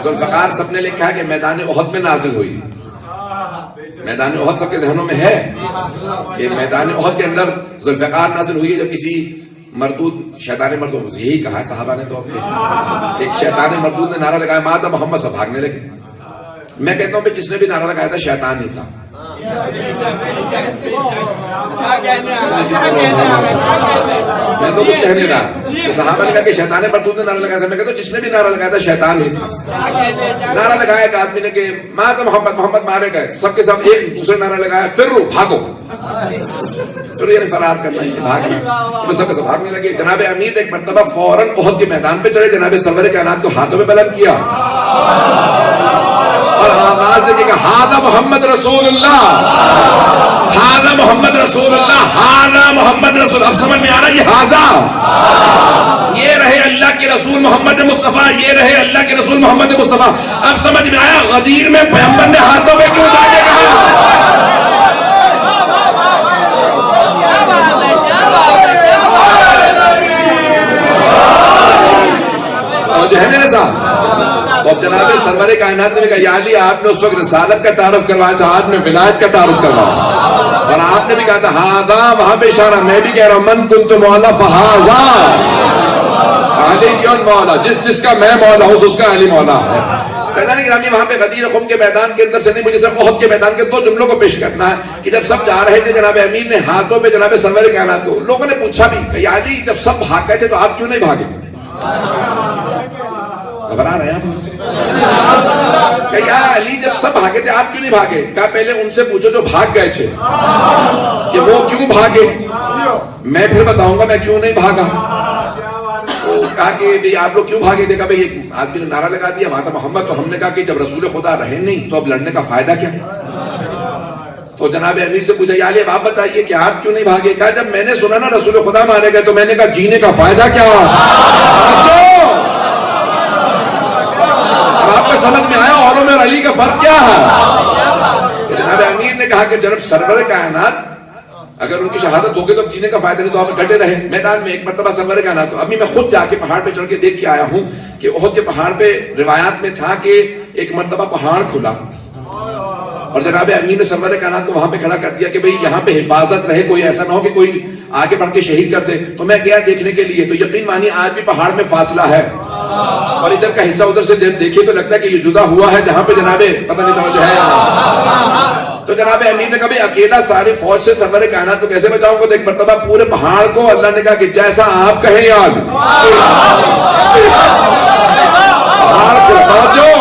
ذوالفقار سب نے لکھا ہے کہ میدان احد میں نازل ہوئی. میدان احد سب کے ذہنوں میں ہے کہ میدان احد کے اندر ذوالفقار نازل ہوئی ہے. جب کسی مردود شیطان مردود، یہی کہا ہے صحابہ نے، تو ایک شیطان مردود نے نعرہ لگایا ماتا محمد، سب بھاگنے لگے. میں کہتا ہوں کہ جس نے بھی نعرہ لگایا تھا شیطان ہی تھا. میں تو کچھ کہنے رہا. صحابہ نے کہا کہ شیطان مردود نے نعرہ لگایا تھا. میں کہتا ہوں جس نے بھی نعرہ لگایا تھا شیطان ہی تھا. نعرہ لگایا ایک آدمی نے کہ ماں تو محمد، محمد مارے گئے. سب کے سب ایک دوسرے نعرہ لگایا فرو، بھاگو. پھر یہ فرار کرنا ہے، بھاگنا. سب کے سب بھاگنے لگے. جناب امیر نے ایک مرتبہ فوراً احد کے میدان پہ چڑھے، جناب سرور کائنات کو ہاتھوں میں بلند کیا اور آواز دے کے کہا ہاذا محمد رسول اللہ، ہاذا محمد رسول اللہ، ہاذا محمد رسول. اب سمجھ میں آ رہا ہے یہ ہاذا، یہ رہے اللہ کے رسول محمد مصطفیٰ، یہ رہے اللہ کے رسول محمد مصطفیٰ. اب سمجھ میں آیا غدیر میں پیغمبر نے ہاتھوں میں کیوں جا کے کہا. جو ہے میرے ساتھ. اور جناب سرور کائنات نے کہا یا علی، آپ نے اس وقت رسالت کا تعارف کروایا تھا، آج میں ولایت کا تعارف کروایا. اور آپ نے بھی کہا تھا ہاذا، وہاں پہ اشارہ. میں بھی کہہ رہا ہوں من کنت مولا فہذا، علی کیوں مولا، جس کا میں مولا ہوں اس کا علی مولا ہے. وہاں پہ غدیر خم کے میدان کے اندر سے نہیں، مجھے صرف احد کے میدان کے 2 جملوں کو پیش کرنا ہے کہ جب سب جا رہے تھے جناب امیر نے ہاتھوں پہ جناب سرور کائنات کو، لوگوں نے پوچھا بھی کہ یا علی جب سب بھاگ گئے تھے تو آپ کیوں نہیں بھاگے. گھبرا رہے ہیں کہ یا علی جب سب بھاگے تھے آپ کیوں نہیں بھاگے. کہا پہلے ان سے پوچھو جو بھاگ گئے تھے کہ وہ کیوں بھاگے، میں پھر بتاؤں گا میں کیوں نہیں بھاگا. کہا کہ آپ لوگ کیوں بھاگے تھے. کہا بھئی ایک آدمی نے نعرہ لگا دیا ماتا محمد، تو ہم نے کہا کہ جب رسول خدا رہے نہیں تو اب لڑنے کا فائدہ کیا. تو جناب امیر سے پوچھا یا علی اب آپ بتائیے کہ آپ کیوں نہیں بھاگے. کہا جب میں نے سنا نا رسول خدا مارے گئے تو میں نے کہا جینے کا فائدہ کیا. اب آپ کو سمجھ میں آیا اوروں میں اور علی کا فرق کیا ہے. جناب امیر نے کہا کہ جناب سرور کائنات اگر ان کی شہادت ہوگی تو اب جینے کا فائدہ نہیں، تو آپ ڈٹے رہے میدان میں. ایک مرتبہ سرور کائنات تو ابھی میں خود جا کے پہاڑ پہ چڑھ کے دیکھ کے آیا ہوں کہ احد کے پہاڑ پہ روایات میں تھا کہ ایک مرتبہ پہاڑ کھلا اور جناب امیر نے سرور کائنات کو وہاں پہ کھڑا کر دیا کہ بھئی یہاں پہ حفاظت رہے، کوئی ایسا نہ ہو کہ کوئی آگے بڑھ کے شہید کر دے. تو میں گیا دیکھنے کے لیے، تو یقین مانی آج بھی پہاڑ میں فاصلہ ہے اور ادھر کا حصہ ادھر سے دیکھے تو لگتا ہے کہ یہ جدا ہوا ہے، جہاں پہ جناب پتہ نہیں توجہ ہے. تو جناب امیر نے کہا اکیلا ساری فوج سے سرور کائنات کو کیسے بچاؤں گا. تو ایک مرتبہ پورے پہاڑ کو اللہ نے کہا کہ جیسا آپ کہیں یاد پہاڑ کو پہنچو.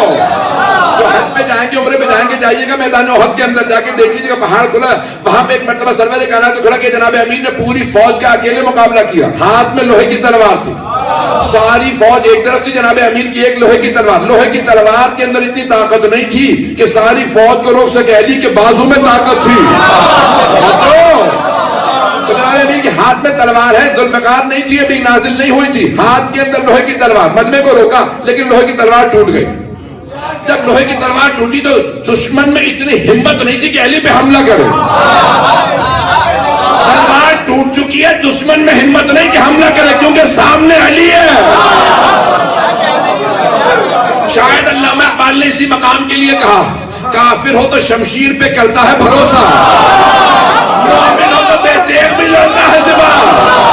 جو حج پہ جائیں گے عمرے پہ جائیں گے جائیے گا میدان احد کے اندر جا کے دیکھ لیجیے گا پہاڑ کھلا. وہاں پہ ایک مرتبہ سرور کائنات کو کھڑا کیا جناب امیر نے پوری فوج کا اکیلے مقابلہ کیا. ہاتھ میں لوہے کی تلوار تھی، ساری فوج ایک طرف تھی، جناب امیر کی ایک لوہے کی تلوار. لوہے کی تلوار کے اندر اتنی طاقت نہیں تھی کہ ساری فوج کو روک سکے، علی کے بازو میں طاقت تھی. تو جناب امیر کے ہاتھ میں تلوار ہے. ذوالفقار نہیں تھی، ابھی نازل نہیں ہوئی تھی، ہاتھ کے اندر لوہے کی تلوار. مجمع کو روکا لیکن لوہے کی تلوار ٹوٹ گئی. جب لوہے کی تلوار ٹوٹی تو دشمن میں اتنی ہمت نہیں تھی کہ علی پہ حملہ کرے. تلوار ٹوٹ چکی ہے، دشمن میں ہمت نہیں کہ حملہ کرے کیونکہ سامنے علی ہے. شاید علامہ اقبال نے اسی مقام کے لیے کہا کافر ہو تو شمشیر پہ کرتا ہے بھروسہ، مومن ہو تو بے تیغ بھی لڑتا ہے زبان.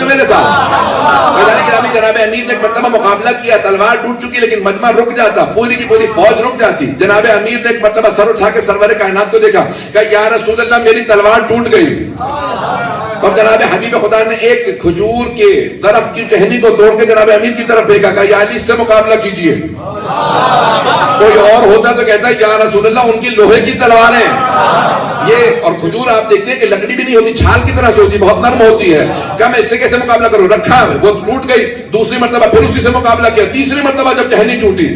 میرے ساتھ جناب امیر نے ایک مرتبہ مقابلہ کیا، تلوار ٹوٹ چکی لیکن مجمع رک جاتا، پوری کی پوری فوج رک جاتی. جناب امیر نے ایک مرتبہ سر اٹھا کے سرور کائنات کو دیکھا، کہا یا رسول اللہ میری تلوار ٹوٹ گئی. اور جناب حبیب خدا نے ایک کھجور کے درخت کی ٹہنی کو توڑ کے جناب امیر کی طرف پھینکا، کہا یا علی اس سے مقابلہ کیجئے. کوئی اور ہوتا تو کہتا یا رسول اللہ ان کی لوہے کی تلواریں. یہ اور کھجور آپ دیکھتے ہیں کہ لکڑی بھی نہیں ہوتی، چھال کی طرح سے ہوتی، بہت نرم ہوتی ہے. کہا میں اس سے کیسے مقابلہ کروں، رکھا وہ ٹوٹ گئی. دوسری مرتبہ پھر اسی سے مقابلہ کیا. تیسری مرتبہ جب ٹہنی ٹوٹی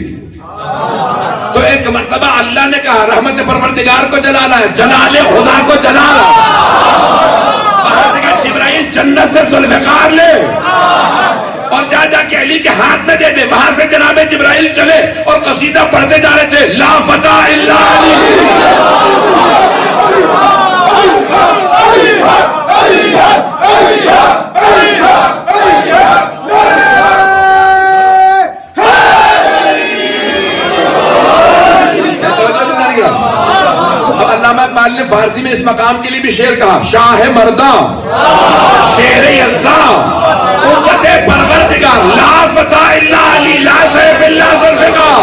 تو ایک مرتبہ اللہ نے کہا رحمت پروردگار کو جلانا ہے، جلال خدا کو جلانا. وہاں سے کہا جبرائیل جنت سے ذوالفقار لے اور جا کے علی کے ہاتھ میں دے دے. وہاں سے جناب جبرائیل چلے اور قصیدہ پڑھتے جا رہے تھے، لا فتح الا علی. علامہ اقبال نے فارسی میں اس مقام کے لیے بھی شعر کہا، شاہ مرداں شیر یزداں قوت پروردگار لا فتح الا علی لا سیف الا ذوالفقار۔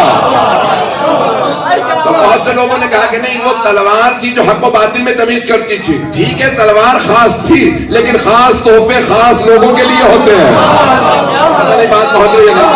تو بہت سے لوگوں نے کہا کہ نہیں وہ تلوار تھی جو حق و باطل میں تمیز کرتی تھی۔ ٹھیک ہے تلوار خاص تھی لیکن خاص تحفے خاص لوگوں کے لیے ہوتے ہیں۔ پتہ نہیں بات پہنچ رہی ہے نا؟